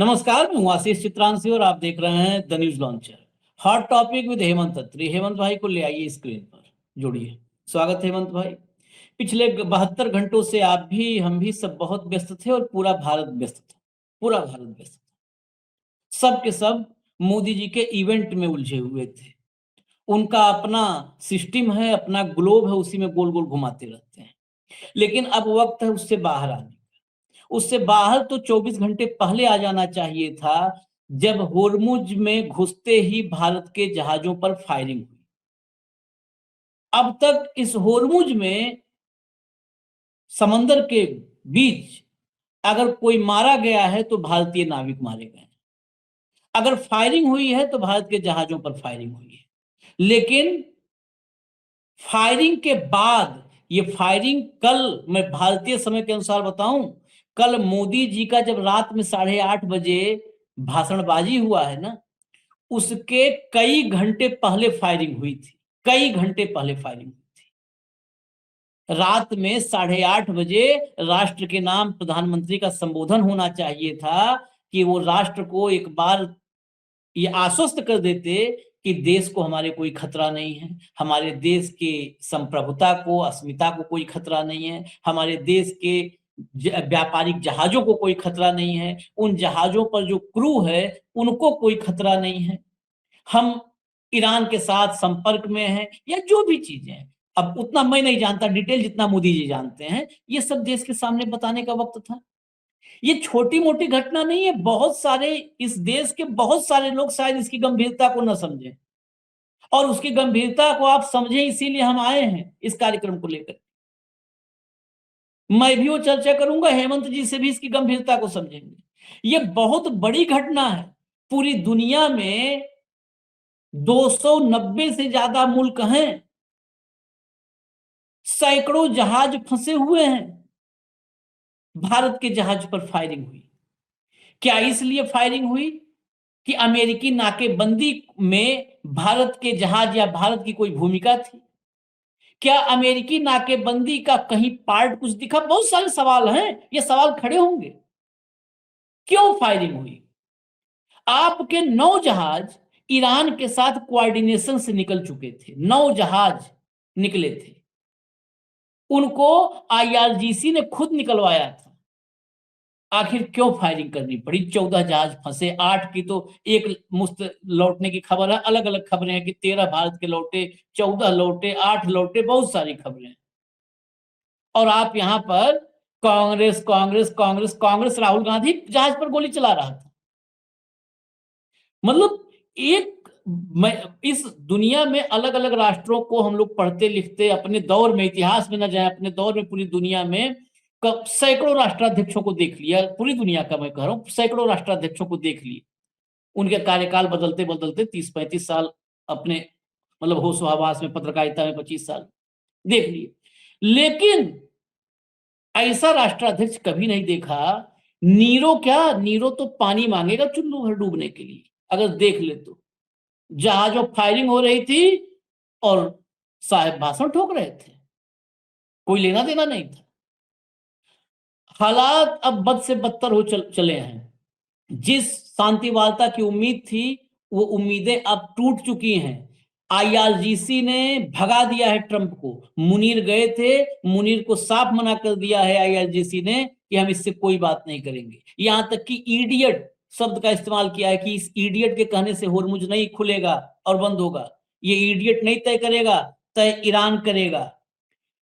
नमस्कार, मैं हूं आशीष चित्रांशी और आप देख रहे हैं the news launcher. Hot topic with Hemant Atri. Hemant भाई को ले आइए स्क्रीन पर, जोड़िए। स्वागत है हेमंत भाई। पिछले 72 घंटों से आप भी हम भी सब बहुत व्यस्त थे और पूरा भारत व्यस्त था। पूरा भारत व्यस्त था। सब के सब मोदी जी के इवेंट में उलझे हुए थे। उनका अपना सिस्टम है, अपना ग्लोब है, उसी में गोल गोल घुमाते रहते हैं। लेकिन अब वक्त है उससे बाहर आने का। उससे बाहर तो 24 घंटे पहले आ जाना चाहिए था, जब होर्मुज में घुसते ही भारत के जहाजों पर फायरिंग हुई। अब तक इस होर्मुज में, समंदर के बीच, अगर कोई मारा गया है तो भारतीय नाविक मारे गए हैं। अगर फायरिंग हुई है तो भारत के जहाजों पर फायरिंग हुई है। लेकिन फायरिंग के बाद, ये फायरिंग कल, मैं भारतीय समय के अनुसार बताऊं, कल मोदी जी का जब रात में 8:30 बजे भाषणबाजी हुआ है ना, उसके कई घंटे पहले फायरिंग हुई थी। कई घंटे पहले फायरिंग हुई थी। रात में 8:30 बजे राष्ट्र के नाम प्रधानमंत्री का संबोधन होना चाहिए था कि वो राष्ट्र को एक बार ये आश्वस्त कर देते कि देश को हमारे कोई खतरा नहीं है, हमारे देश के संप्रभुता को, अस्मिता को कोई खतरा नहीं है, हमारे देश के व्यापारिक जहाजों को कोई खतरा नहीं है, उन जहाजों पर जो क्रू है उनको कोई खतरा नहीं है, हम ईरान के साथ संपर्क में हैं, या जो भी चीजें हैं। अब उतना मैं नहीं जानता डिटेल जितना मोदी जी जानते हैं। ये सब देश के सामने बताने का वक्त था। ये छोटी मोटी घटना नहीं है। बहुत सारे, इस देश के बहुत सारे लोग शायद इसकी गंभीरता को न समझें, और उसकी गंभीरता को आप समझें, इसीलिए हम आए हैं इस कार्यक्रम को लेकर। मैं भी वो चर्चा करूंगा, हेमंत जी से भी इसकी गंभीरता को समझेंगे। ये बहुत बड़ी घटना है। पूरी दुनिया में 290 से ज्यादा मुल्क हैं, सैकड़ों जहाज फंसे हुए हैं। भारत के जहाज पर फायरिंग हुई। क्या इसलिए फायरिंग हुई कि अमेरिकी नाकेबंदी में भारत के जहाज या भारत की कोई भूमिका थी? क्या अमेरिकी नाकेबंदी का कहीं पार्ट कुछ दिखा? बहुत सारे सवाल हैं, ये सवाल खड़े होंगे। क्यों फायरिंग हुई? आपके 9 जहाज ईरान के साथ कोऑर्डिनेशन से निकल चुके थे। 9 जहाज निकले थे, उनको आईआरजीसी ने खुद निकलवाया था। आखिर क्यों फायरिंग करनी पड़ी? 14 जहाज फंसे, 8 की तो एक मुस्त लौटने की खबर है। अलग अलग खबरें हैं कि 13 भारत के लौटे, 14 लौटे, 8 लौटे, बहुत सारी खबरें हैं। और आप यहां पर कांग्रेस कांग्रेस कांग्रेस कांग्रेस, राहुल गांधी जहाज पर गोली चला रहा था। मतलब एक, इस दुनिया में अलग अलग राष्ट्रों को हम लोग पढ़ते लिखते, अपने दौर में, इतिहास में न जाए, अपने दौर में पूरी दुनिया में सैकड़ों राष्ट्राध्यक्षों को देख लिया। पूरी दुनिया का मैं कह रहा हूं, सैकड़ों राष्ट्राध्यक्षों को देख लिए। उनके कार्यकाल बदलते बदलते 30-35 साल अपने, मतलब होश हवास में, पत्रकारिता में 25 साल देख लिए। लेकिन ऐसा राष्ट्राध्यक्ष कभी नहीं देखा। नीरो, क्या नीरो तो पानी मांगेगा चुल्लू भर डूबने के लिए, अगर देख ले तो। जहाजों फायरिंग हो रही थी और साहब भाषण ठोक रहे थे, कोई लेना देना नहीं था। हालात अब बद से बदतर हो चले हैं। जिस शांति वार्ता की उम्मीद थी, वो उम्मीदें अब टूट चुकी हैं। आईआरजीसी ने भगा दिया है ट्रंप को। मुनीर गए थे, मुनीर को साफ मना कर दिया है आईआरजीसी ने कि हम इससे कोई बात नहीं करेंगे। यहां तक कि इडियट शब्द का इस्तेमाल किया है कि इस इडियट के कहने से होर्मुज नहीं खुलेगा और बंद होगा। ये इडियट नहीं तय करेगा, तय ईरान करेगा।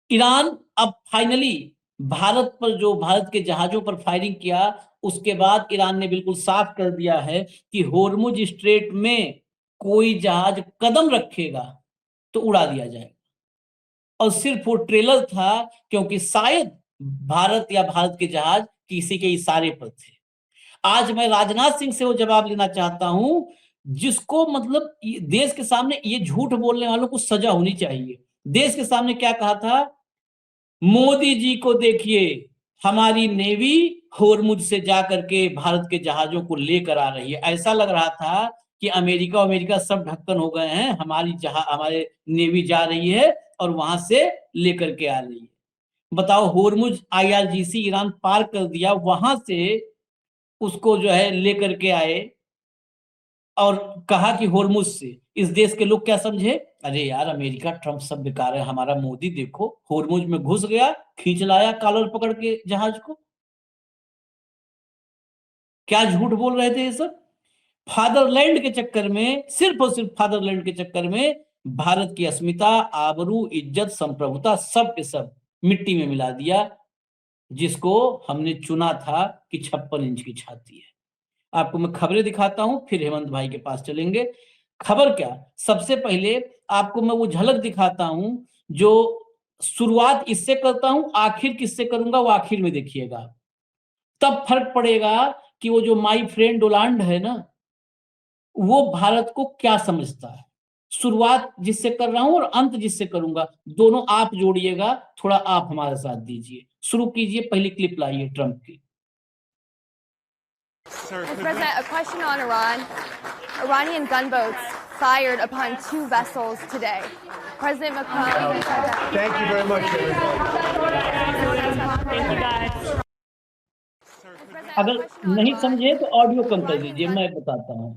ईरान अब फाइनली भारत पर, जो भारत के जहाजों पर फायरिंग किया, उसके बाद ईरान ने बिल्कुल साफ कर दिया है कि होर्मुज स्ट्रेट में कोई जहाज कदम रखेगा तो उड़ा दिया जाएगा। और सिर्फ वो ट्रेलर था, क्योंकि शायद भारत या भारत के जहाज किसी के इशारे पर थे। आज मैं राजनाथ सिंह से वो जवाब लेना चाहता हूं, जिसको, मतलब देश के सामने ये झूठ बोलने वालों को सजा होनी चाहिए। देश के सामने क्या कहा था? मोदी जी को देखिए, हमारी नेवी होर्मुज से जाकर के भारत के जहाजों को लेकर आ रही है। ऐसा लग रहा था कि अमेरिका अमेरिका सब ढक्कन हो गए हैं, हमारे नेवी जा रही है और वहां से लेकर के आ रही है। बताओ, होर्मुज आईआरजीसी ईरान पार कर दिया, वहां से उसको जो है लेकर के आए और कहा कि होर्मुज से। इस देश के लोग क्या समझे, अरे यार अमेरिका ट्रंप सब बेकार है, हमारा मोदी देखो होर्मुज में घुस गया, खींच लाया कॉलर पकड़ के जहाज को। क्या झूठ बोल रहे थे ये सब। फादरलैंड के चक्कर में, सिर्फ और सिर्फ फादरलैंड के चक्कर में भारत की अस्मिता, आबरू, इज्जत, संप्रभुता सब के सब मिट्टी में मिला दिया, जिसको हमने चुना था कि 56 इंच की छाती है। आपको मैं खबरें दिखाता हूं, फिर हेमंत भाई के पास चलेंगे। खबर क्या, सबसे पहले आपको मैं वो झलक दिखाता हूं जो शुरुआत इससे करता हूं, आखिर किससे करूंगा वो आखिर में देखिएगा, तब फर्क पड़ेगा कि वो जो माई फ्रेंड डोनाल्ड है ना, वो भारत को क्या समझता है। शुरुआत जिससे कर रहा हूं और अंत जिससे करूंगा, दोनों आप जोड़िएगा, थोड़ा आप हमारा साथ दीजिए। शुरू कीजिए, पहली क्लिप लाइए ट्रंप की। Mr. President, a question on Iran. Iranian gunboats fired upon 2 vessels today. President Macron said that. Thank you very much, अगर नहीं समझे तो ऑडियो कम कर दीजिए, मैं बताता हूँ।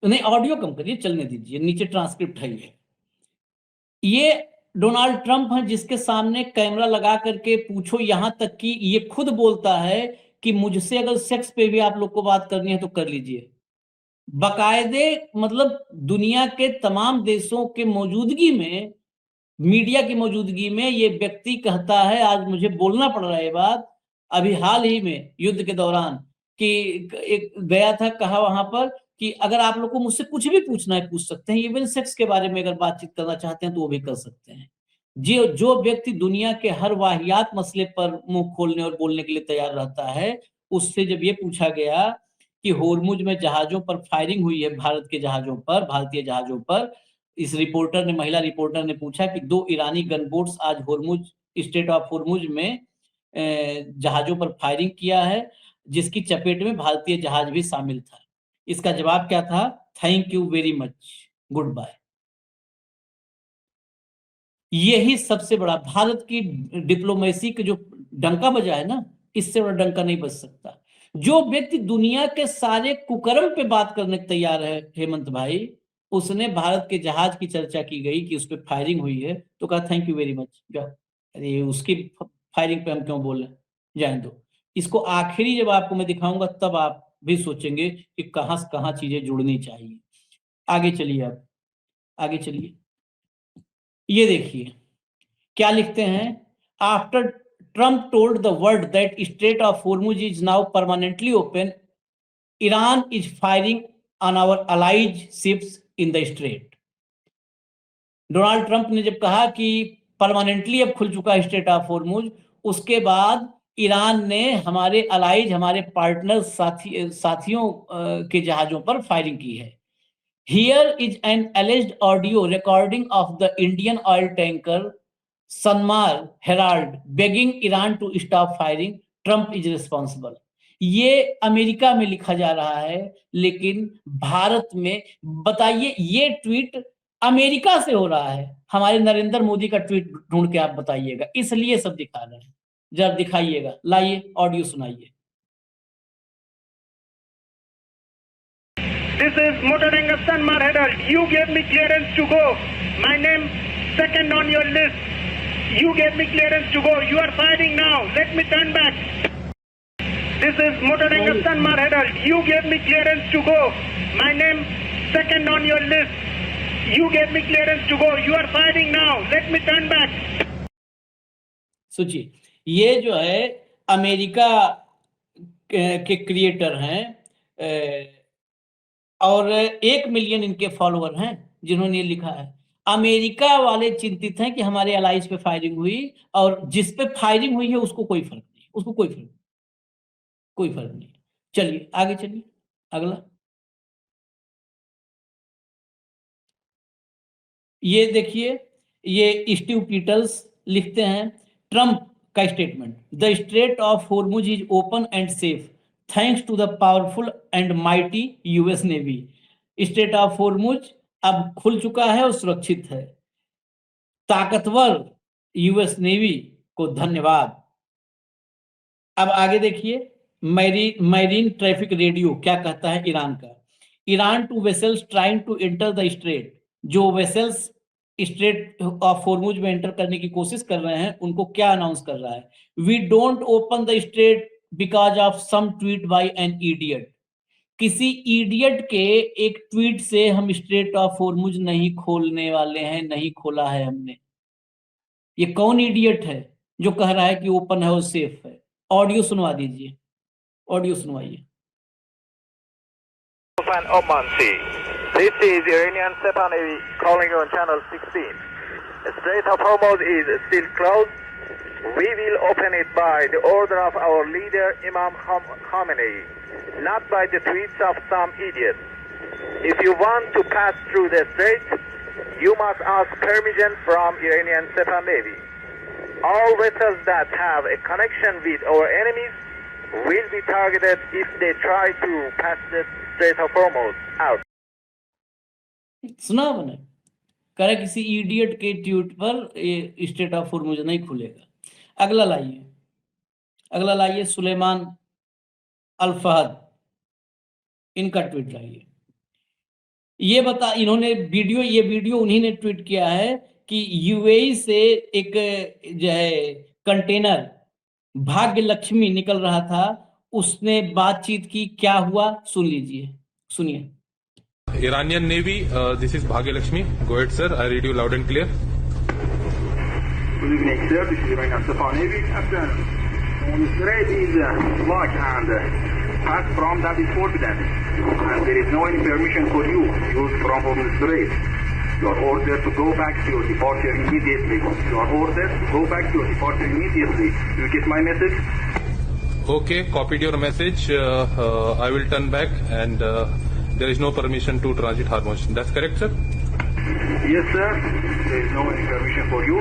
नहीं, ऑडियो कम करिए, चलने दीजिए, नीचे ट्रांसक्रिप्ट है। ये डोनाल्ड ट्रंप है, जिसके सामने कैमरा लगा करके पूछो, यहां तक कि ये खुद बोलता है कि मुझसे अगर सेक्स पे भी आप लोग को बात करनी है तो कर लीजिए। बाकायदे मतलब दुनिया के तमाम देशों के मौजूदगी में, मीडिया की मौजूदगी में ये व्यक्ति कहता है, आज मुझे बोलना पड़ रहा है ये बात, अभी हाल ही में युद्ध के दौरान, कि एक गया था, कहा वहां पर कि अगर आप लोग को मुझसे कुछ भी पूछना है पूछ सकते हैं, इवन सेक्स के बारे में अगर बातचीत करना चाहते हैं तो वो भी कर सकते हैं। जो व्यक्ति दुनिया के हर वाहियात मसले पर मुंह खोलने और बोलने के लिए तैयार रहता है, उससे जब ये पूछा गया कि होर्मुज में जहाजों पर फायरिंग हुई है, भारत के जहाजों पर, भारतीय जहाजों पर, इस रिपोर्टर ने, महिला रिपोर्टर ने पूछा कि 2 ईरानी गनबोट्स आज होर्मुज, स्टेट ऑफ होर्मुज में जहाजों पर फायरिंग किया है, जिसकी चपेट में भारतीय जहाज भी शामिल था। इसका जवाब क्या था, thank you very much, goodbye. यही सबसे बड़ा भारत की डिप्लोमेसी के जो डंका बजा है ना, इससे बड़ा डंका नहीं बज सकता। जो व्यक्ति दुनिया के सारे कुकर्म पे बात करने को तैयार है, हेमंत भाई, उसने भारत के जहाज की चर्चा की गई कि उस पर फायरिंग हुई है तो कहा थैंक यू वेरी मच, जाओ। अरे उसकी फायरिंग पे हम क्यों बोले, जाने दो। इसको आखिरी जब आपको मैं दिखाऊंगा तब आप भी सोचेंगे कि कहां से कहां चीजें जुड़नी चाहिए। आगे चलिए, आप आगे चलिए। ये देखिए क्या लिखते हैं, after Trump told the world that Strait of Hormuz is now permanently open, Iran is firing on our allies ships in the strait. Donald Trump ने जब कहा कि परमानेंटली अब खुल चुका है स्ट्रेट ऑफ होर्मुज, उसके बाद ईरान ने हमारे अलाइज, हमारे पार्टनर, साथियों के जहाजों पर फायरिंग की है। Here is an alleged audio recording of the Indian oil tanker Sanmar Herald begging Iran to stop firing. Trump is responsible. ये अमेरिका में लिखा जा रहा है, लेकिन भारत में, बताइए, ये ट्वीट अमेरिका से हो रहा है। हमारे नरेंद्र मोदी का ट्वीट ढूंढ के आप बताइएगा, इसलिए सब दिखा रहे हैं। जब दिखाइएगा, लाइए ऑडियो सुनाइए। This is Motoranga Sanmar Herald. You gave me clearance to go. My name second on your list. You gave me clearance to go. You are firing now. Let me turn back. This is Motoranga Sanmar Herald. You gave me clearance to go. My name second on your list. You gave me clearance to go. You are firing now. Let me turn back. सोचिए, ये जो है America के creator हैं, और 1 million इनके follower हैं जिन्होंने ये लिखा है। अमेरिका वाले चिंतित हैं कि हमारे अलाइज पे फायरिंग हुई, और जिस पे फायरिंग हुई है उसको कोई फर्क नहीं, उसको कोई फर्क नहीं। चलिए आगे चलिए, अगला। ये देखिए, ये स्टीव पीटर्स लिखते हैं, ट्रंप का statement, the Strait of Hormuz is open and safe thanks to the powerful and mighty US navy. Strait of Hormuz अब खुल चुका है और सुरक्षित है, ताकतवर यूएस नेवी को धन्यवाद। अब आगे देखिए, मैरीन ट्रैफिक रेडियो क्या कहता है ईरान का? Iran two vessels trying to enter the strait, जो वेसल्स स्ट्रेट ऑफ हॉर्मुज में एंटर करने की कोशिश कर रहे हैं उनको क्या अनाउंस कर रहा है? We don't open the strait because of some tweet by an idiot. किसी इडियट के एक ट्वीट से हम स्ट्रेट ऑफ हॉर्मुज नहीं खोलने वाले हैं, नहीं खोला है हमने। ये कौन इडियट है जो कह रहा है कि ओपन है और सेफ है? ऑडियो सुनवा दीजिए, audio सुनवाइए। Oman Sea. This is Iranian Sepa Navy calling you on channel 16. The Strait of Hormuz is still closed. We will open it by the order of our leader Imam Khamenei, not by the tweets of some idiot. If you want to pass through the strait, you must ask permission from Iranian Sepa Navy. All vessels that have a connection with our enemies will be targeted if they try to pass the Strait of Hormuz out. सुना आपने? कह रहा किसी idiot के tweet पर ये straight of Hormuz नहीं खुलेगा। अगला लाइए सुलेमान अल फहद, इनका ट्वीट लाइए। ये इन्होंने ये वीडियो उन्हीं ने ट्वीट किया है कि यूएई से एक जो है कंटेनर भाग्य लक्ष्मी निकल रहा था, उसने बातचीत की, क्या हुआ सुन लीजिए, सुनिए। Iranian Navy, this is Bhagya Lakshmi. Go ahead, sir. I read you loud and clear. Good evening, sir. This is Iranian Sepa Navy. The strait is locked and pass from that is forbidden. And there is no any permission for you to use from the strait. You are ordered to go back to your departure immediately. You are ordered to go back to your departure immediately. Do you get my message? Okay, copied your message. I will turn back and there is no permission to transit Hormuz. That's correct, sir? Yes, sir. There is no any permission for you.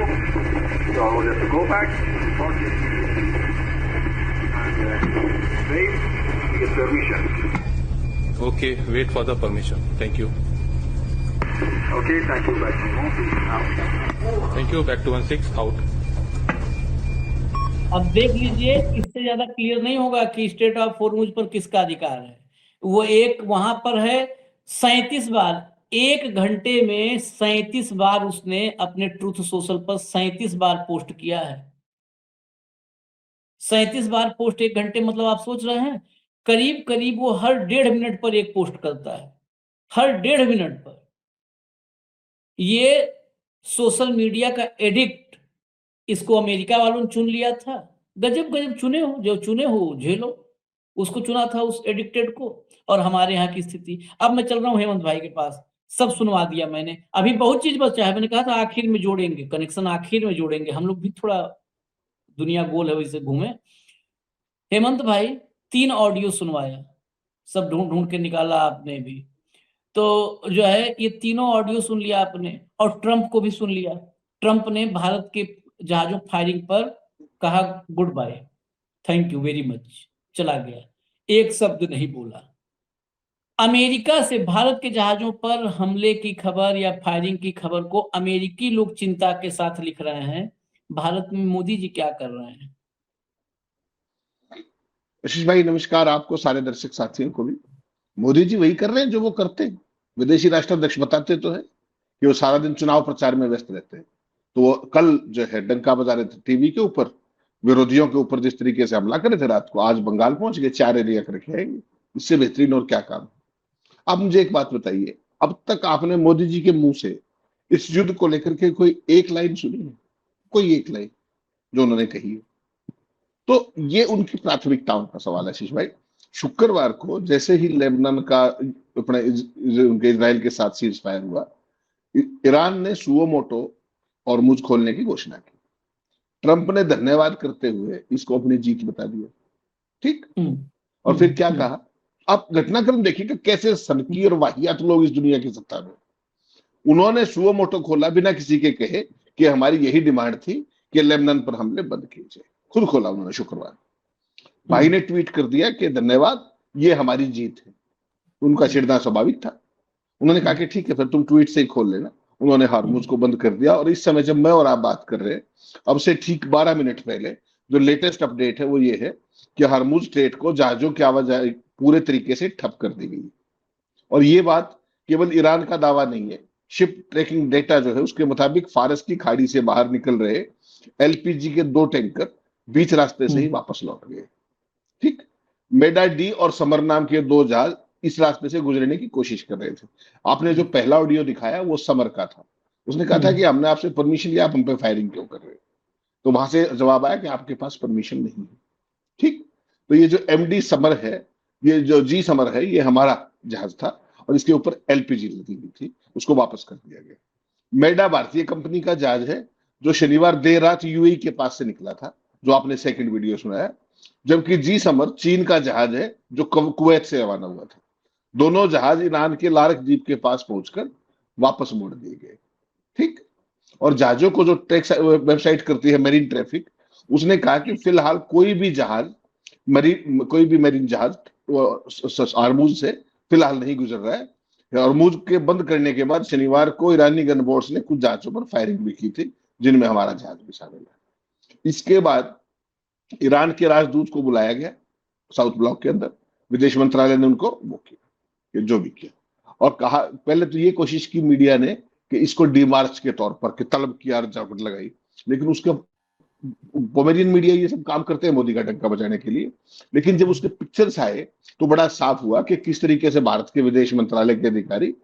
You are ordered to go back to your departure immediately. And strait, you get permission. Okay, wait for the permission. Thank you. Okay, thank you. Back to 16 out. Thank you. Back to 16 out. अब देख लीजिए, इससे ज्यादा clear नहीं होगा कि straight of Hormuz पर किसका अधिकार है। वो एक वहां पर है 37 बार, 1 घंटे में 37 बार उसने अपने ट्रूथ सोशल पर 37 बार पोस्ट किया है। 37 बार पोस्ट 1 घंटे, मतलब आप सोच रहे हैं करीब करीब वो हर 1.5 मिनट पर एक पोस्ट करता है, हर 1.5 मिनट पर। ये सोशल मीडिया का एडिक्ट, इसको अमेरिका वालों ने चुन लिया था। गजब गजब चुने हो, जो चुने हो झेलो। उसको चुना था, उस एडिक्टेड को। और हमारे यहाँ की स्थिति, अब मैं चल रहा हूँ हेमंत भाई के पास, सब सुनवा दिया मैंने। अभी बहुत चीज बचा है, मैंने कहा था आखिर में जोड़ेंगे, कनेक्शन आखिर में जोड़ेंगे, हम लोग भी थोड़ा दुनिया गोल है वैसे घूमे। हेमंत भाई 3 ऑडियो सुनवाया, सब ढूंढ के निकाला आपने भी, तो जो है ये तीनों ऑडियो सुन लिया आपने, और ट्रंप को भी सुन लिया। ट्रंप ने भारत के जहाजों फायरिंग पर कहा goodbye, thank you very much, चला गया, एक शब्द नहीं बोला। अमेरिका से भारत के जहाजों पर हमले की खबर या फायरिंग की खबर को अमेरिकी लोग चिंता के साथ लिख रहे हैं। भारत में मोदी जी क्या कर रहे हैं? आशीष भाई नमस्कार, आपको सारे दर्शक साथियों को भी। मोदी जी वही कर रहे हैं जो वो करते हैं। विदेशी राष्ट्राध्यक्ष बताते तो है कि वो सारा दिन चुनाव प्रचार में व्यस्त रहते हैं, तो वो कल जो है डंका बजा रहे थे टीवी के ऊपर, विरोधियों के ऊपर जिस तरीके से हमला करे थे रात को, आज बंगाल पहुंच गए, 4 एरिया करके आएंगे। इससे बेहतरीन और क्या काम। आप मुझे एक बात बताइए, अब तक आपने मोदी जी के मुंह से इस युद्ध को लेकर के कोई एक लाइन सुनी है? कोई एक लाइन जो उन्होंने कही है? तो ये उनकी प्राथमिकताओं का सवाल है आशीष भाई। शुक्रवार को जैसे ही लेबनान का अपने उनके इजराइल के साथ सीज फायर हुआ, ईरान ने सुओमोटो और मुझ खोलने की घोषणा की। ट्रंप ने धन्यवाद करते हुए इसको अपनी जीत बता दिया, ठीक। और फिर क्या कहा? अब घटनाक्रम देखिएगा कैसे सनकी और वाहियात लोग इस दुनिया की सत्ता में। उन्होंने सुओमोटो खोला बिना किसी के कहे कि हमारी यही डिमांड थी कि लेबनान पर हमले बंद किए जाए। खुद खोला उन्होंने शुक्रवार। भाई ने ट्वीट कर दिया कि धन्यवाद, ये हमारी जीत है। उनका छिड़ना स्वाभाविक था। उन्होंने कहा कि ठीक है फिर तुम ट्वीट से ही खोल लेना। उन्होंने हार्मुज को बंद कर दिया। और इस समय जब मैं और आप बात कर रहे हैं, अब से ठीक 12 मिनट पहले जो लेटेस्ट अपडेट है वो ये है कि हरमुज स्ट्रेट को जहाजों की आवाजाही पूरे तरीके से ठप कर दी गई। और ये बात केवल ईरान का दावा नहीं है, शिप ट्रैकिंग डेटा जो है उसके मुताबिक फारस की खाड़ी से बाहर निकल रहे एलपीजी के 2 टैंकर बीच रास्ते से ही वापस लौट गए। ठीक, मेडा डी और समर नाम के 2 जहाज इस रास्ते से गुजरने की कोशिश कर रहे थे। आपने जो पहला ऑडियो दिखाया वो समर का था, उसने कहा था कि हमने आपसे परमिशन लिया, आप हम पे फायरिंग क्यों कर रहे हो? तो वहां से जवाब आया कि आपके पास परमिशन नहीं है। ठीक, तो ये जो एमडी समर है, ये जो जी समर है, ये हमारा जहाज था और इसके ऊपर एलपीजी लगी हुई थी, उसको वापस कर दिया गया। मेडा भारतीय कंपनी का जहाज है जो शनिवार देर रात यूएई के पास से निकला था, जो आपने सेकंड वीडियो सुनाया, जबकि जी समर चीन का जहाज है जो कुवैत से रवाना हुआ था। दोनों जहाज ईरान के लारक द्वीप के पास पहुंचकर वापस मोड़ दिए गए। ठीक, और जहाजों को जो ट्रैक वेबसाइट करती है मेरीन ट्रैफिक, उसने कहा कि फिलहाल कोई भी मेरीन जहाज हॉर्मुज से फिलहाल नहीं गुजर रहा है। हॉर्मुज के बंद करने के बाद शनिवार को ईरानी गनबोट्स ने कुछ जहाजों पर फायरिंग भी की थी, जिनमें हमारा जहाज भी शामिल है। इसके बाद ईरान के राजदूत को बुलाया गया साउथ ब्लॉक के अंदर, विदेश मंत्रालय ने उनको वो किया, जो भी किया, और कहा, पहले तो ये कोशिश की मीडिया ने कि इसको डीमार्च के तौर पर कि तलब की जरूरत लगाई, लेकिन उसके पोमेरियन मीडिया ये सब काम करते हैं मोदी का डंका बजाने के लिए। लेकिन जब उसके पिक्चर्स आए तो बड़ा साफ हुआ कि किस तरीके से भारत के विदेश मंत्रालय के अधिकारी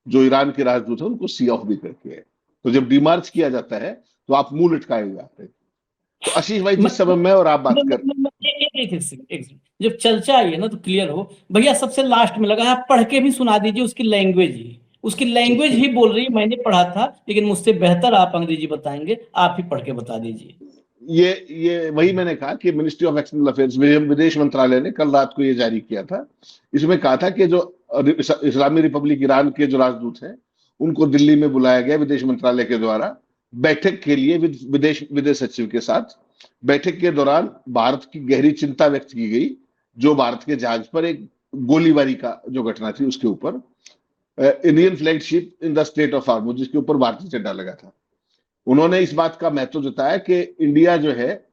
जो ईरान के राजदूत है उनको सी ऑफ भी करके है। तो जब डीमार्च किया जाता है तो आप मुंह लटकाए हुए आते हैं। तो आशीष भाई, जिस समय मैं और आप बात कर एक सेकंड, जब चर्चा आई है ना तो क्लियर हो भैया, सबसे लास्ट में लगा, आप पढ़ के भी सुना दीजिए उसकी लैंग्वेज ही बोल रही है। मैंने पढ़ा था, लेकिन मुझसे बेहतर आप अंग्रेजी बताएंगे, आप ही पढ़ के बता दीजिए। ये वही मैंने कहा कि मिनिस्ट्री ऑफ एक्सटर्नल अफेयर्स, विदेश मंत्रालय ने कल रात को ये जारी किया था। इसमें कहा था कि जो इस्लामी रिपब्लिक ईरान के जो राजदूत हैं उनको दिल्ली में बुलाया गया विदेश मंत्रालय के द्वारा बैठक के लिए, विदेश सचिव के साथ। बैठक के दौरान भारत की गहरी चिंता व्यक्त की गई, जो भारत के जहाज पर एक गोलीबारी का जो घटना थी उसके ऊपर, Indian flag ship in the Strait of Hormuz, जिसके ऊपर भारतीय झंडा लगा था। उन्होंने इस बात का महत्व जताया कि इंडिया जो है,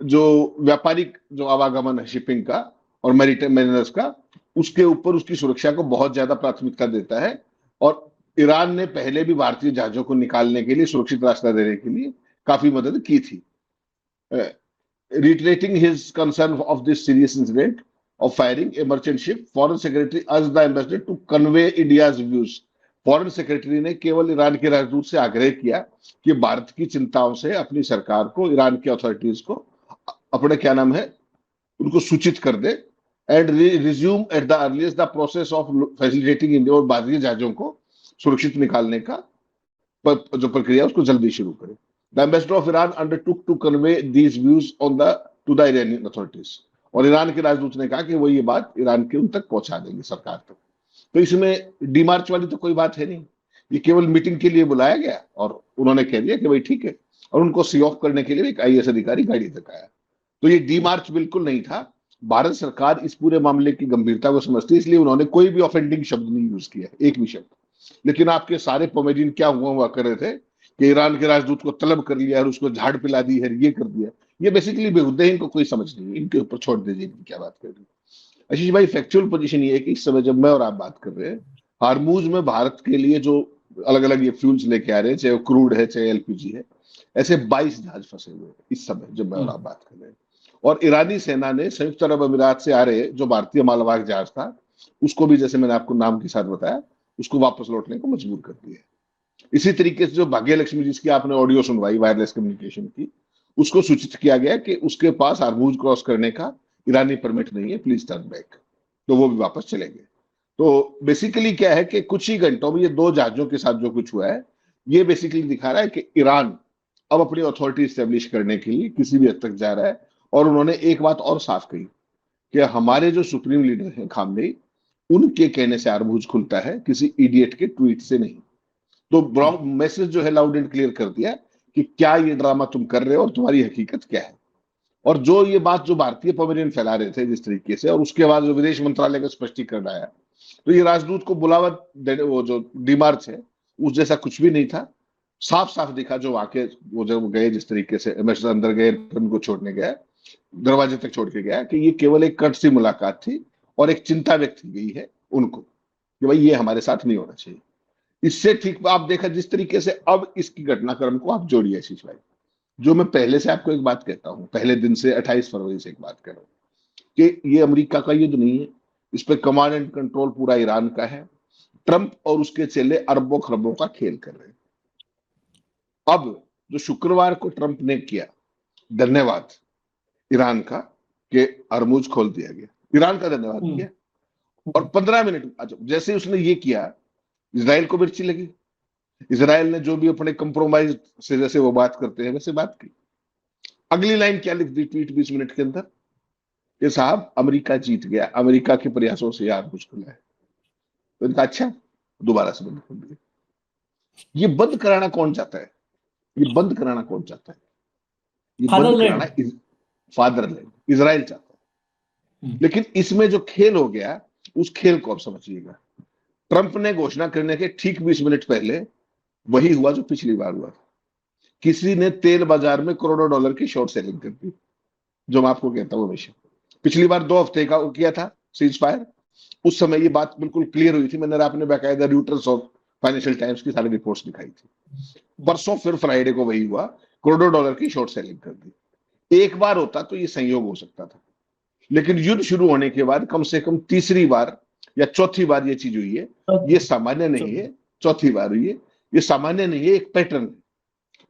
जो व्यापारिक जो आवागमन है शिपिंग का और मैरीटाइम मैरिनर्स का, उसके ऊपर उसकी सुरक्षा को बहुत ज्यादा प्राथमिकता देता है। और ईरान ने पहले भी भारतीय जहाजों को निकालने के लिए, सुरक्षित रास्ता देने के लिए काफी मदद की थी। Reiterating his concern of this serious incident of firing a merchant ship, Foreign Secretary urged the ambassador to convey India's views. Foreign secretary ने केवल ईरान के राजदूत से आग्रह किया कि भारत की चिंताओं से अपनी सरकार को, ईरान की अथॉरिटीज को अपने क्या नाम है उनको सूचित कर दे, and resume at the earliest the process of facilitating India, और भारतीय जहाजों को सुरक्षित निकालने का जो प्रक्रिया उसको जल्दी शुरू करे। The ambassador of Iran undertook to convey these views to the Iranian authorities. और ईरान के राजदूत ने कहा कि वो ये बात ईरान के उन तक पहुंचा देंगे, सरकार तक। तो इसमें डीमार्च वाली तो कोई बात है नहीं, ये केवल मीटिंग के लिए बुलाया गया और उन्होंने कह दिया कि भाई ठीक है, और उनको सी ऑफ करने के लिए एक आईएएस अधिकारी गाड़ी तक आया। तो ये डीमार्च बिल्कुल नहीं था। भारत सरकार इस पूरे मामले की गंभीरता को समझती है, इसलिए उन्होंने कोई भी ऑफेंडिंग शब्द नहीं यूज किया, एक भी शब्द। लेकिन आपके सारे पोमेरियन क्या हुआ कर रहे थे कि ईरान के राजदूत को तलब कर लिया और उसको झाड़ पिला दी है, ये कर दिया। ये बेसिकली बेहुदे, इनको कोई समझ नहीं, इनके ऊपर छोड़ दीजिए, इनकी क्या बात कर रही है। आशीष भाई, फैक्चुअल पोजीशन ये है कि इस समय जब मैं और आप बात कर रहे हैं, हॉर्मुज में भारत के लिए जो अलग अलग ये फ्यूल्स लेके आ रहे हैं, चाहे वो क्रूड है चाहे एलपीजी है, ऐसे 22 जहाज फंसे हुए हैं इस समय जब मैं और आप बात कर रहे हैं। और ईरानी सेना ने संयुक्त अरब अमीरात से आ रहे जो भारतीय मालवाहक जहाज था, उसको भी, जैसे मैंने आपको नाम के साथ बताया, उसको वापस लौटने को मजबूर कर दिया। इसी तरीके से जो भाग्य लक्ष्मी जिसकी आपने ऑडियो सुनवाई वायरलेस कम्युनिकेशन की, उसको सूचित किया गया कि उसके पास हॉर्मुज क्रॉस करने का ईरानी परमिट नहीं है, प्लीज टर्न बैक। तो वो भी वापस चले गए। तो बेसिकली क्या है कि कुछ ही घंटों में ये 2 जहाजों के साथ जो कुछ हुआ है, ये बेसिकली दिखा रहा है कि ईरान अब अपनी अथॉरिटी स्टैब्लिश करने के लिए किसी भी हद तक जा रहा है। और उन्होंने एक बात और साफ कही कि हमारे जो सुप्रीम लीडर हैं खामनेई, उनके कहने से हॉर्मुज खुलता है, किसी इडियट के ट्वीट से नहीं। तो मैसेज जो है लाउड एंड क्लियर कर दिया कि क्या ये ड्रामा तुम कर रहे हो और तुम्हारी हकीकत क्या है। और जो ये बात जो भारतीय पोमेरियन फैला रहे थे जिस तरीके से, और उसके बाद जो विदेश मंत्रालय का स्पष्टीकरण आया, तो ये राजदूत को बुलावा देने, वो जो डीमार्च है उस जैसा कुछ भी नहीं था। साफ साफ दिखा जो वाकई वो जब गए जिस तरीके से एम्बेसडर अंदर गए, उनको छोड़ने गया, दरवाजे तक छोड़ के गया, कि ये केवल एक कट सी मुलाकात थी और एक चिंता व्यक्त की गई है उनको कि भाई ये हमारे साथ नहीं होना चाहिए। इससे ठीक आप देखा जिस तरीके से अब इसकी घटनाक्रम को आप जोड़िए आशीष भाई, जो मैं पहले से आपको एक बात कहता हूं, पहले दिन से 28 फरवरी से एक बात कर रहा हूं कि ये अमेरिका का युद्ध नहीं है, इस पर कमांड एंड कंट्रोल पूरा ईरान का है। ट्रंप और उसके चेले अरबों खरबों का खेल कर रहे हैं। अब जो शुक्रवार को ट्रंप ने किया, धन्यवाद ईरान का कि हरमुज खोल दिया गया, ईरान का धन्यवाद किया, और 15 मिनट जैसे उसने ये किया, इजराइल को मिर्ची लगी। इजराइल ने जो भी अपने कंप्रोमाइज से जैसे वो बात करते हैं वैसे बात की। अगली लाइन क्या लिख दी ट्वीट 20 मिनट के अंदर कि साहब अमेरिका जीत गया, अमेरिका के प्रयासों से यार कुछ खुला है। तो इनका अच्छा दोबारा से बंद कर दिया। ये बंद कराना कौन चाहता है? ये बंद कराना कौन चाहता है? ये बंद कराना फादरलैंड इजराइल चाहता है। लेकिन इसमें जो खेल हो गया, उस खेल को अब समझिएगा। ट्रंप ने घोषणा करने के ठीक 20 मिनट पहले वही हुआ जो पिछली बार हुआ था। किसी ने तेल बाजार में करोड़ों डॉलर की शॉर्ट सेलिंग कर दी, जो मैं आपको कहता हूं हमेशा। पिछली बार 2 हफ्ते का किया था सीज फायर, उस समय ये बात बिल्कुल क्लियर हुई थी। मैंने आपने बाकायदा रूटर्स और फाइनेंशियल टाइम्स की सारी रिपोर्ट्स दिखाई थी। परसों फिर फ्राइडे को वही हुआ, करोड़ों डॉलर की शॉर्ट सेलिंग कर दी। एक बार होता तो ये संयोग हो सकता था, लेकिन युद्ध शुरू होने के बाद कम से कम तीसरी बार या चौथी बार ये चीज हुई है। ये सामान्य नहीं है, चौथी बार हुई है, ये सामान्य नहीं है, एक पैटर्न है।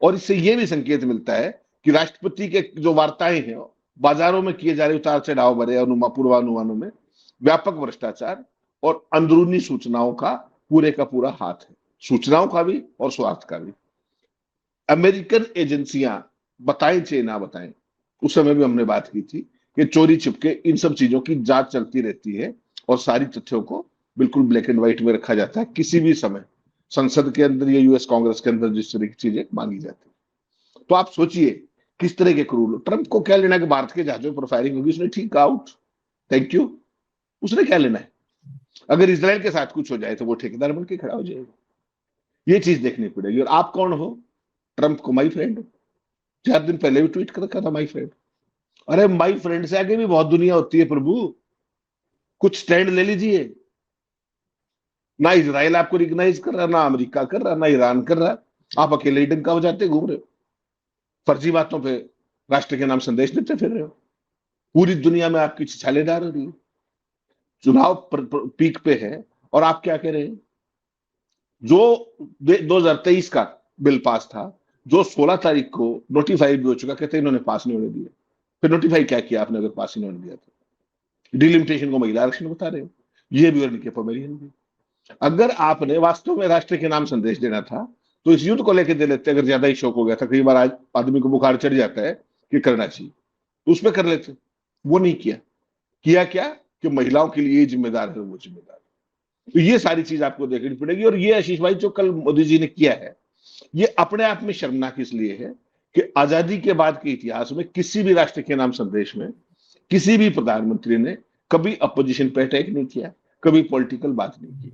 और इससे ये भी संकेत मिलता है कि राष्ट्रपति के जो वार्ताएं हैं, बाजारों में किए जा रहे उतार चढ़ाव भरे पूर्वानुमानों में व्यापक भ्रष्टाचार और अंदरूनी सूचनाओं का पूरे का पूरा हाथ है, सूचनाओं का भी और स्वार्थ का भी। अमेरिकन एजेंसियां बताएं चाहे ना बताएं, उस समय भी हमने बात की थी कि चोरी छिपके इन सब चीजों की जांच चलती रहती है और सारी तथ्यों को बिल्कुल ब्लैक एंड व्हाइट में रखा जाता है। किसी भी समय संसद के अंदर या यूएस कांग्रेस के अंदर जिस तरह की चीजें मांगी जाती है, तो आप सोचिए किस तरह के क्रूर। ट्रंप को क्या लेना कि भारत के जहाजों पर फायरिंग होगी? उसने ठीक आउट, थैंक यू, उसने क्या लेना है? अगर इजराइल के साथ कुछ हो जाए तो वो ठेकेदार बन के खड़ा हो जाएगा। ये चीज देखनी पड़ेगी। और आप कौन हो? ट्रंप को माई फ्रेंड हो। 4 दिन पहले भी ट्वीट कर रखा था माई फ्रेंड। अरे माई फ्रेंड से आगे भी बहुत दुनिया होती है प्रभु, कुछ स्टैंड ले लीजिए। ना इजराइल आपको रिकॉग्नाइज कर रहा, ना अमेरिका कर रहा, ना ईरान कर रहा, आप अकेले ही डंका बजाते घूम रहे हो, फर्जी बातों पे राष्ट्र के नाम संदेश देते फिर रहे हो। पूरी दुनिया में आपकी छिछालेदार हो रही है। चुनाव पीक पे है और आप क्या कह रहे हैं? जो 2023 का बिल पास था, जो 16 तारीख को नोटिफाई भी हो चुका, कहते इन्होंने पास नहीं होने दिया। फिर नोटिफाई क्या किया आपने अगर पास ही नहीं होने दिया तो? डिलिमिटेशन को महिला आरक्षण बता रहे हो, ये भी और इनके पमेलियन भी। अगर आपने वास्तव में राष्ट्र के नाम संदेश देना था तो इस युद्ध को लेकर दे लेते। अगर ज्यादा ही शौक हो गया था, कई बार आज आदमी को बुखार चढ़ जाता है कि करना चाहिए, तो उसमें कर लेते। वो नहीं किया। किया क्या कि महिलाओं के लिए जिम्मेदार है, वो जिम्मेदार है। तो ये सारी चीज आपको देखनी पड़ेगी। और ये आशीष भाई जो कल मोदी जी ने किया है, ये अपने आप में शर्मनाक इसलिए है कि आजादी के बाद के इतिहास में किसी भी राष्ट्र के नाम संदेश में किसी भी प्रधानमंत्री ने कभी अपोजिशन पे अटैक नहीं किया, कभी पॉलिटिकल बात नहीं की।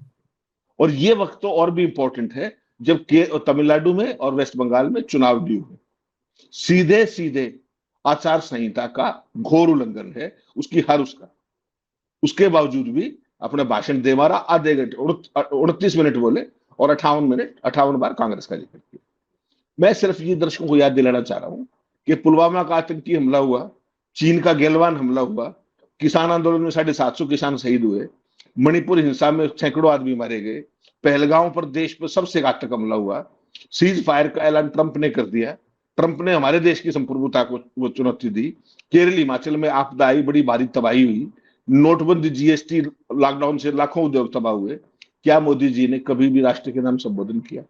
और ये वक्त तो और भी इंपॉर्टेंट है जब तमिलनाडु में और वेस्ट बंगाल में चुनाव ड्यू है। सीधे सीधे आचार संहिता का घोर उल्लंघन है उसके बावजूद भी अपने भाषण दे मारा। आधे घंटे 29 मिनट बोले और 58 बार कांग्रेस का जिक्र किया। मैं सिर्फ ये दर्शकों को याद दिलाना चाह रहा हूं कि पुलवामा का आतंकी हमला हुआ, चीन का गैलवान हमला हुआ, किसान आंदोलन में 750 किसान शहीद हुए, मणिपुर हिंसा में सैकड़ों आदमी मारे गए, पहलगांव पर देश पर सबसे घातक हमला हुआ, सीज फायर का ऐलान ट्रंप ने कर दिया। ट्रंप ने हमारे देश की संप्रभुता को वो चुनौती दी। केरल हिमाचल में आपदा आई, बड़ी भारी तबाही हुई। नोटबंदी, जीएसटी, लॉकडाउन से लाखों उद्योग तबाह हुए। क्या मोदी जी ने कभी भी राष्ट्र के नाम संबोधन किया?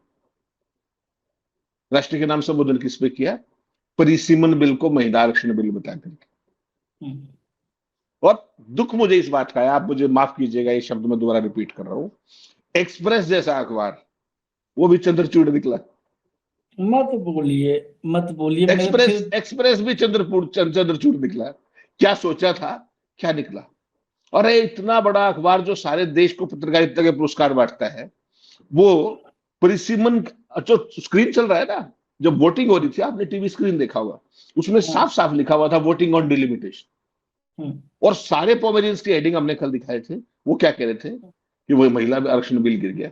राष्ट्र के नाम संबोधन किस पे किया? परिसीमन बिल को महिला आरक्षण बिल बता करके। और दुख मुझे इस बात का है, आप मुझे माफ कीजिएगा ये शब्द मैं दोबारा रिपीट कर रहा हूं, एक्सप्रेस जैसा अखबार वो भी चंद्रचूड़ निकला। मत बोलिए एक्सप्रेस भी चंद्रचूड़ निकला। क्या सोचा था, क्या निकला? अरे इतना बड़ा अखबार जो सारे देश को पत्रकारिता के पुरस्कार बांटता है, वो परिसीमन जो स्क्रीन चल रहा है ना, जब वोटिंग हो रही थी, आपने टीवी स्क्रीन देखा होगा, उसमें साफ साफ लिखा हुआ था वोटिंग ऑन डिलिमिटेशन। और सारे पोमेरियंस की हेडिंग हमने कल दिखाए थे, वो क्या कह रहे थे कि वो महिला आरक्षण बिल गिर गया।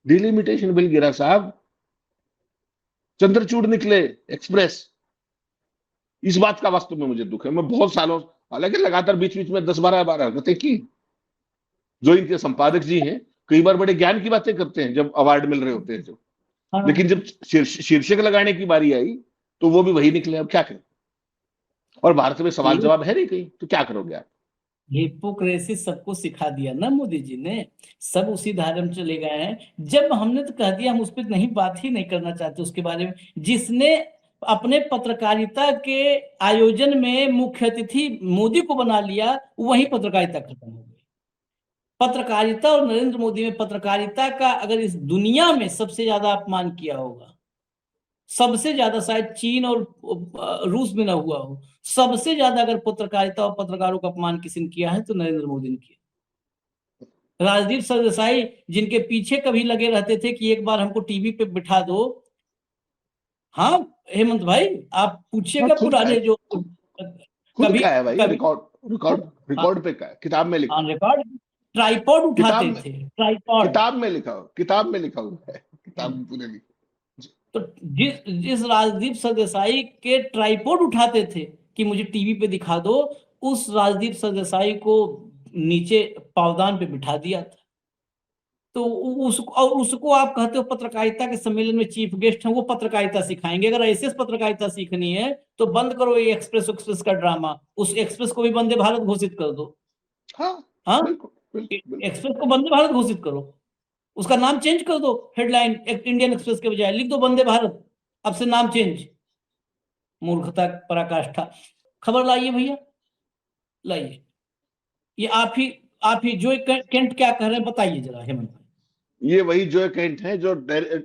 डिलिमिटेशन बिल गिरा साहब, चंद्रचूड़ निकले एक्सप्रेस। इस बात का वास्तव में मुझे दुख है। मैं बहुत सालों, हालांकि लगातार बीच बीच में 10-12 बार हरकतें की, जो इनके संपादक जी हैं कई बार बड़े ज्ञान की बातें करते हैं जब अवार्ड मिल रहे होते हैं जो, लेकिन जब शीर्षक लगाने की बारी आई तो वो भी वही निकले। अब क्या करें, और भारत में सवाल जवाब है नहीं कहीं, तो क्या करोगे आप? हिपोक्रेसी सबको सिखा दिया ना मोदी जी ने, सब उसी धारे में चले गए हैं। जब हमने तो कह दिया हम उस पर नहीं बात ही नहीं करना चाहते उसके बारे में। जिसने अपने पत्रकारिता के आयोजन में मुख्य अतिथि मोदी को बना लिया, वही पत्रकारिता खत्म हो गई। पत्रकारिता और नरेंद्र मोदी में पत्रकारिता का अगर इस दुनिया में सबसे ज्यादा अपमान किया होगा, सबसे ज्यादा, शायद चीन और रूस में ना हुआ हो, सबसे ज्यादा अगर पत्रकारिता और पत्रकारों का अपमान किसी ने किया है तो नरेंद्र मोदी ने किया। राजदीप सरदेसाई जिनके पीछे कभी लगे रहते थे कि एक बार हमको टीवी पे बिठा दो। हाँ हेमंत भाई, आप पूछिएगा पुराने जो खुद का है भाई, रिकॉर्ड पे का है, किताब में लिखा, रिकॉर्ड, ट्राइपॉड उठाते थे, ट्राइपॉड किताब में लिखा हुआ है, किताब में पूरे लिखा। तो जिस राजदीप सरदेसाई के ट्राइपॉड उठाते थे कि मुझे टीवी पे दिखा दो, उस राजदीप सरदेसाई को नीचे पावदान पे बिठा दिया था। तो उसको आप कहते हो पत्रकारिता के सम्मेलन में चीफ गेस्ट हैं, वो पत्रकारिता सिखाएंगे। अगर ऐसे पत्रकारिता सीखनी है तो बंद करो ये एक्सप्रेस का ड्रामा, उस एक्सप्रेस को भी वंदे भारत घोषित कर दो। हाँ, एक्सप्रेस को वंदे भारत घोषित करो, उसका नाम चेंज कर दो, हेडलाइन इंडियन एक्सप्रेस के बजाय लिख दो वंदे भारत, अब से नाम चेंज। मूर्खता पराकाष्ठा। खबर लाइए भैया, लाइए। ये आप ही जो केंट क्या कह रहे हैं बताइए जरा हेमंत। ये वही जो केंट हैं जो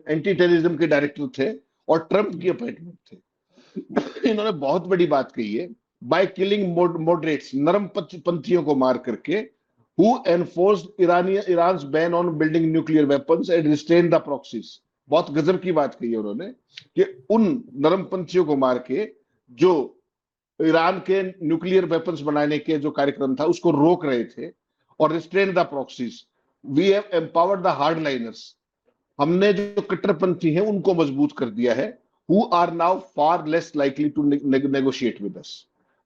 एंटी टेररिज्म के डायरेक्टर थे और ट्रंप की अपॉइंटमेंट थे। इन्होंने बहुत बड़ी बात कही है, बाय किलिंग मॉडरेट्स, नरम पंथियों को मार करके, who enforced Iran's ban on building nuclear weapons and restrained the proxies। बहुत गजब की बात कही है उन्होंने कि उन नरमपंथियों को मार के जो ईरान के न्यूक्लियर वेपन्स बनाने के जो कार्यक्रम था उसको रोक रहे थे, और restrain the proxies, we have empowered the hardliners, हमने जो कट्टरपंथी हैं उनको मजबूत कर दिया है, who are now far less likely to negotiate with us।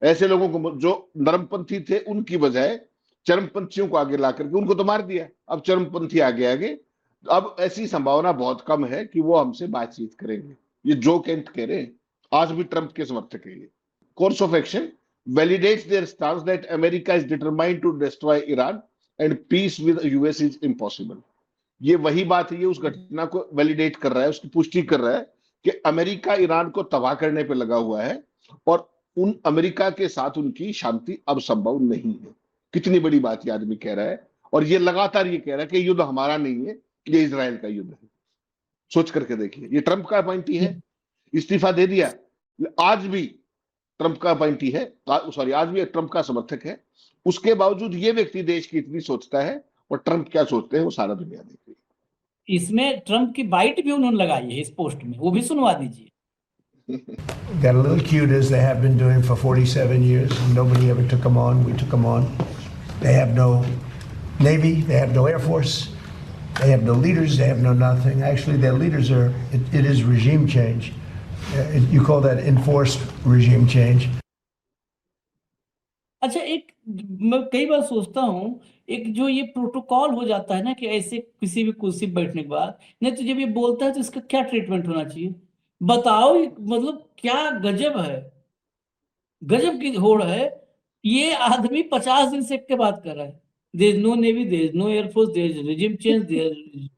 ऐसे लोगों को जो नरमपंथी थे उनकी बजाय चरमपंथियों को आगे ला करके उनको तो मार दिया, अब चरमपंथी आगे, अब ऐसी संभावना बहुत कम है कि वो हमसे बातचीत करेंगे। ये जो केंट कह रहे हैं, आज भी ट्रंप के समर्थक है। ये course of action validates their stance that America is determined to destroy Iran and peace with US is impossible। ये वही बात है, ये उस घटना को वैलिडेट कर रहा है, उसकी पुष्टि कर रहा है कि अमेरिका ईरान को तबाह करने पे लगा हुआ है और उन अमेरिका के साथ उनकी शांति अब संभव नहीं है। कितनी बड़ी बात ये आदमी कह रहा है, और ये लगातार ये कह रहा है कि युद्ध हमारा नहीं है, ये इजराइल का युद्ध है। सोच करके देखिए, ये ट्रंप का अपॉइंटी है, इस्तीफा दे दिया, आज भी ट्रंप का अपॉइंटी है, सॉरी आज भी ट्रंप का समर्थक है। उसके बावजूद ये व्यक्ति देश की इतनी सोचता है, और ट्रंप क्या सोचते हैं वो सारा दुनिया देख रही है। इसमें ट्रंप की बाइट भी उन्होंने लगाई है इस पोस्ट में, वो भी सुनवा दीजिए। Got a little cute as they have been doing for 47 years. Nobody ever took them on. We took them on. They have no Navy. They have no Air Force. They have no leaders. They have no nothing. Actually, their leaders are, it is regime change. You call that enforced regime change. अच्छा, एक मैं कई बार सोचता हूँ, एक जो ये protocol हो जाता है ना कि ऐसे किसी भी कुर्सी पर बैठने के बाद, नहीं तो जब ये बोलता है तो इसका क्या ट्रीटमेंट होना चाहिए बताओ। मतलब क्या गजब है, गजब की होड़ है। ये आदमी 50 दिन से एक के बात कर रहा है, there is no navy, there is no air force, there is regime change,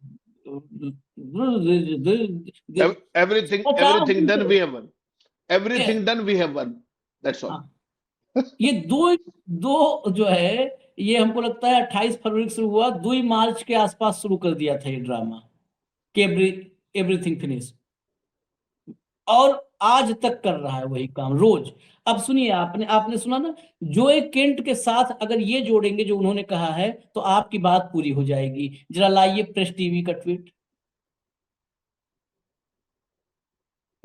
everything done we have won, everything done we have won, that's all। ये दो जो है, ये हमको लगता है 28 फरवरी से हुआ, 2 मार्च के आसपास शुरू कर दिया था ये ड्रामा कि एवरीथिंग फिनिश, और आज तक कर रहा है वही काम रोज। अब सुनिए, आपने सुना ना, जो एक केंट के साथ अगर ये जोड़ेंगे जो उन्होंने कहा है तो आपकी बात पूरी हो जाएगी। जरा लाइए प्रेस टीवी का ट्वीट।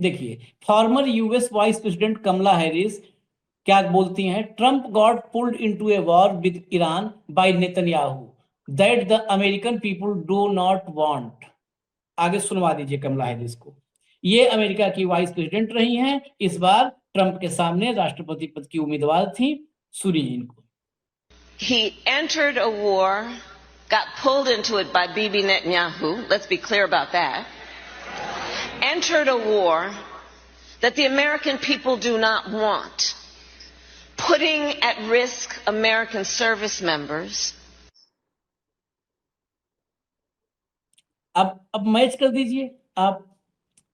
देखिए, former US vice president Kamala Harris क्या बोलती हैं? Trump got pulled into a war with Iran by Netanyahu that the American people do not want. आगे सुनवा दीजिए कमला हैरिस को। ये अमेरिका की वाइस प्रेसिडेंट रही हैं, इस बार ट्रंप के सामने राष्ट्रपति पद की उम्मीदवार थी। सुनिए इनको। He entered a war, got pulled into it by Bibi Netanyahu, let's be clear about that, entered a war that the American people do not want, putting at risk American service members. अब match कर दीजिए आप,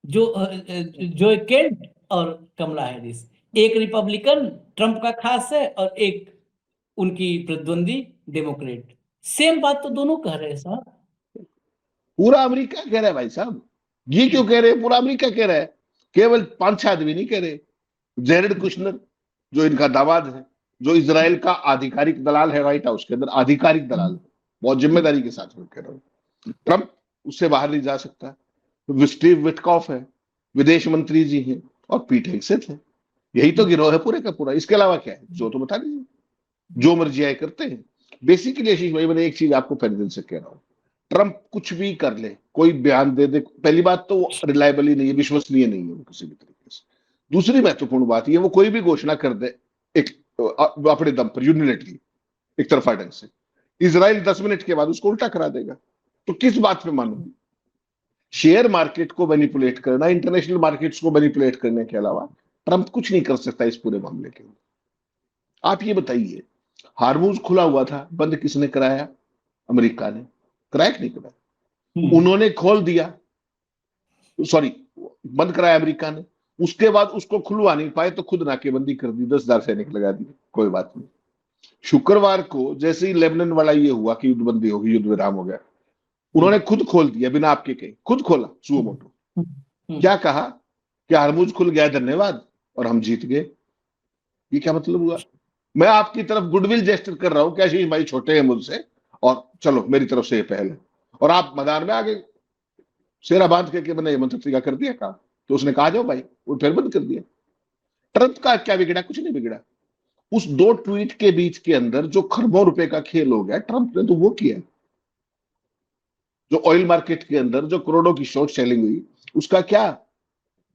जो Kent और कमला Harris, एक Republican Trump का खास है और एक उनकी प्रतिद्वंदी डेमोक्रेट। सेम बात तो दोनों कह रहे हैं साहब। पूरा अमेरिका कह रहा है भाई साहब। ये क्यों कह रहे हैं? पूरा अमेरिका कह रहा है, केवल 5-6 आदमी नहीं कह रहे। जेरेड कुशनर जो इनका दामाद है, जो इजराइल का आधिकारिक दलाल है व्हाइट हाउस के अंदर, आधिकारिक दलाल, बहुत जिम्मेदारी के साथ मैं कह रहा हूँ, ट्रंप उससे बाहर नहीं जा सकता। स्टीव विटकॉफ है, विदेश मंत्री जी हैं, और पीट हेगसेथ है। यही तो गिरोह है पूरे का पूरा। इसके अलावा क्या है? जो तो बता दीजिए, जो मर्जी आए करते हैं। बेसिकली आशीष भाई, मैंने एक चीज आपको पहले दिन से कह रहा हूं, ट्रंप कुछ भी कर ले, कोई बयान दे दे, पहली बात तो रिलायबल ही नहीं है, विश्वसनीय नहीं है वो किसी भी तरीके से। दूसरी महत्वपूर्ण बात ये, वो कोई भी घोषणा कर दे एक अपने दम पर, यूनिलेटरली, एक तरफा ढंग से, इजराइल 10 मिनट के बाद उसको उल्टा करा देगा। तो किस बात पे मानूंगी? शेयर मार्केट को मैनिपुलेट करना, इंटरनेशनल मार्केट्स को मैनिपुलेट करने के अलावा ट्रंप कुछ नहीं कर सकता इस पूरे मामले के अंदर। आप ये बताइए, हार्मूज खुला हुआ था, बंद किसने कराया? अमेरिका ने। क्रैक नहीं कराया, उन्होंने खोल दिया, सॉरी बंद कराया अमेरिका ने। उसके बाद उसको खुलवा नहीं पाए तो खुद नाकेबंदी कर दी, 10,000 सैनिक लगा दिए, कोई बात नहीं। शुक्रवार को जैसे ही लेबनान वाला ये हुआ कि युद्धबंदी होगी, युद्ध विराम हो गया, उन्होंने खुद खोल दिया, बिना आपके कहे खुद खोला सुओ मोटो। क्या कहा कि हार्मूज खुल गया, धन्यवाद, और हम जीत गए। ये क्या मतलब हुआ? मैं आपकी तरफ गुडविल जेस्टर कर रहा हूं कि आशीष भाई छोटे हैं मुझसे, और चलो मेरी तरफ से ये पहल है, और आप मैदान में आगे शेरा बांध के मैंने मंत्री का कर दिया काम। तो उसने कहा जाओ भाई, वो फिर बंद कर दिया। ट्रंप का क्या बिगड़ा? कुछ नहीं बिगड़ा। उस 2 ट्वीट के बीच के अंदर जो खरबों रुपए का खेल हो गया, ट्रंप ने तो वो किया। जो ऑयल मार्केट के अंदर जो करोड़ों की शॉर्ट सेलिंग हुई, उसका क्या?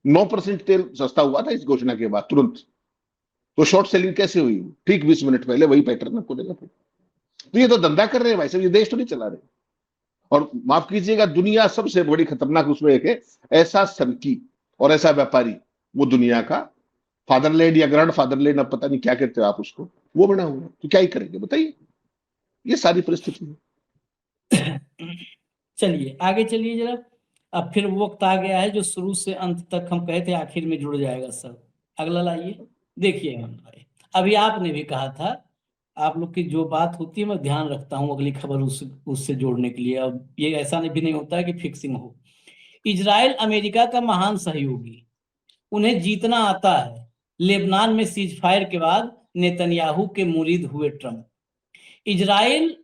9% तेल सस्ता हुआ था इस घोषणा के बाद तुरंत। तो शॉर्ट सेलिंग कैसे हुई? ठीक 20 मिनट पहले वही पैटर्न आपको देखा। तो ये तो धंधा कर रहे हैं भाई साहब, ये देश तो नहीं चला रहे। और माफ कीजिएगा, दुनिया सबसे बड़ी खतरनाक उसमें एक है, ऐसा सनकी और ऐसा व्यापारी, वो दुनिया का फादरलैंड या ग्रैंड फादरलैंड, अब पता नहीं क्या कहते हो आप उसको, वो बना हुआ। तो क्या ही करेंगे बताइए? ये सारी परिस्थिति है। चलिए आगे चलिए जरा। अब फिर वक्त आ गया है जो शुरू से अंत तक हम कहे थे आखिर में जुड़ जाएगा सब। अगला लाइए। देखिए भाई, अभी आपने भी कहा था, आप लोग की जो बात होती है मैं ध्यान रखता हूं अगली खबर उससे जोड़ने के लिए। अब ये ऐसा भी नहीं होता है कि फिक्सिंग हो। इजराइल अमेरिका का महान सहयोगी, उन्हें जीतना आता है। लेबनान में सीज फायर के बाद नेतन्याहू के मुरीद हुए ट्रंप। इजराइल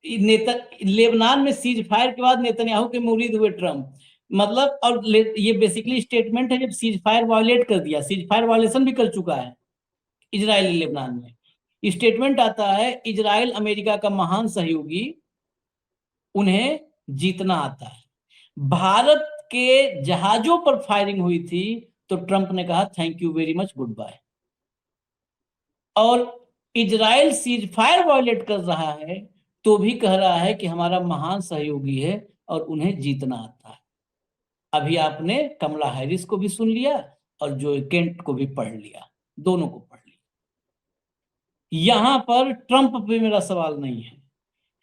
लेबनान में सीज फायर के बाद नेतन्याहू के मुरीद हुए ट्रंप, मतलब, और ये बेसिकली स्टेटमेंट है जब सीज फायर वायलेट कर दिया, सीज फायर वायलेशन भी कर चुका है इजराइल लेबनान में। स्टेटमेंट आता है, इजराइल अमेरिका का महान सहयोगी, उन्हें जीतना आता है। भारत के जहाजों पर फायरिंग हुई थी तो ट्रंप ने कहा thank you very much, goodbye. और इजराइल सीज फायर वायलेट कर रहा है तो भी कह रहा है कि हमारा महान सहयोगी है और उन्हें जीतना आता है। अभी आपने कमला हैरिस को भी सुन लिया और जो केंट को भी पढ़ लिया, दोनों को पढ़ लिया। यहां पर ट्रंप पे मेरा सवाल नहीं है,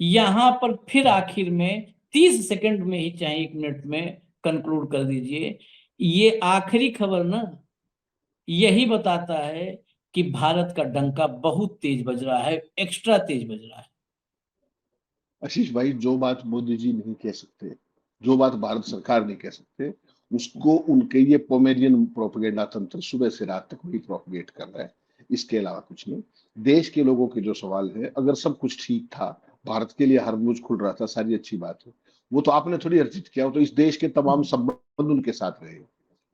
यहां पर फिर आखिर में 30 सेकंड में ही चाहे 1 मिनट में कंक्लूड कर दीजिए। ये आखिरी खबर ना यही बताता है कि भारत का डंका बहुत तेज बज रहा है, एक्स्ट्रा तेज बज रहा है। आशीष भाई, जो बात मोदी जी नहीं कह सकते, जो बात भारत सरकार नहीं कह सकते, उसको उनके ये पोमेरियन प्रोपेगेंडा तंत्र सुबह से रात तक वही प्रोपेगेट कर रहा है, इसके अलावा कुछ नहीं। देश के लोगों के जो सवाल है, अगर सब कुछ ठीक था, भारत के लिए हरमुज खुल रहा था, सारी अच्छी बात है, वो तो आपने थोड़ी अर्जित किया, वो तो इस देश के तमाम संबंध उनके साथ रहे।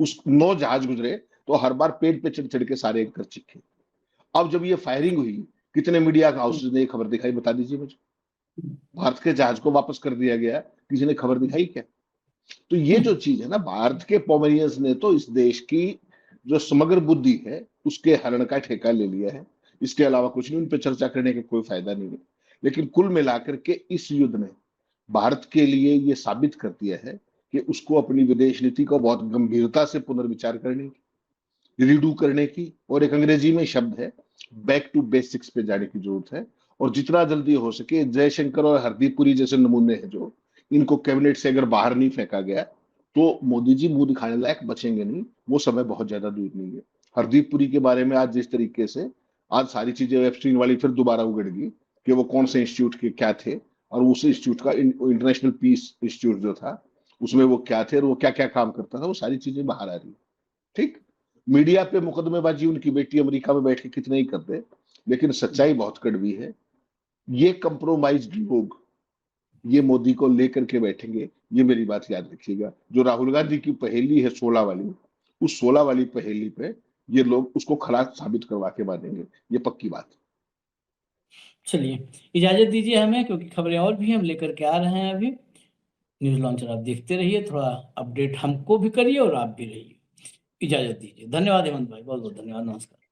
उस 9 जहाज गुजरे तो हर बार पेड़ पे चढ़ चढ़ के सारे एंकर चिपके। अब जब ये फायरिंग हुई, कितने मीडिया हाउसेज ने खबर दिखाई, बता दीजिए मुझे। भारत के जहाज को वापस कर दिया गया, किसी ने खबर दिखाई क्या? तो ये जो चीज है ना, भारत के पोमेरियंस ने तो इस देश की जो समग्र बुद्धि है उसके हरण का ठेका ले लिया है। इसके अलावा कुछ नहीं, उन पर चर्चा करने का कोई फायदा नहीं है। लेकिन कुल मिलाकर के इस युद्ध ने भारत के लिए ये साबित कर दिया है कि उसको अपनी विदेश नीति को बहुत गंभीरता से पुनर्विचार करने की, रीडू करने की, और एक अंग्रेजी में शब्द है बैक टू बेसिक्स पे जाने की जरूरत है। और जितना जल्दी हो सके जयशंकर और हरदीप पुरी जैसे नमूने हैं जो, इनको कैबिनेट से अगर बाहर नहीं फेंका गया तो मोदी जी मुंह दिखाने लायक बचेंगे नहीं। वो समय बहुत ज्यादा दूर नहीं है। हरदीप पुरी के बारे में आज जिस तरीके से आज सारी चीजें एप्स्टीन वाली फिर दोबारा उगड़ गई कि वो कौन से इंस्टीट्यूट के क्या थे, और उस इंस्टीट्यूट का इंटरनेशनल पीस इंस्टीट्यूट जो था उसमें वो क्या थे और वो क्या क्या काम करता था, वो सारी चीजें बाहर आ रही है। ठीक, मीडिया पे मुकदमेबाजी उनकी बेटी अमेरिका में बैठ के कितने ही कर दे, लेकिन सच्चाई बहुत कड़वी है। ये कंप्रोमाइज लोग ये मोदी को लेकर के बैठेंगे, ये मेरी बात याद रखिएगा। जो राहुल गांधी की पहेली है 16 वाली, उस 16 वाली पहेली पे ये लोग उसको खलास साबित करवा के मानेंगे, ये पक्की बात। चलिए इजाजत दीजिए हमें, क्योंकि खबरें और भी हम लेकर के आ रहे हैं। अभी न्यूज लॉन्चर आप देखते रहिए, थोड़ा अपडेट हमको भी करिए और आप भी रहिए। इजाजत दीजिए, धन्यवाद हेमंत भाई, बहुत बहुत धन्यवाद, नमस्कार।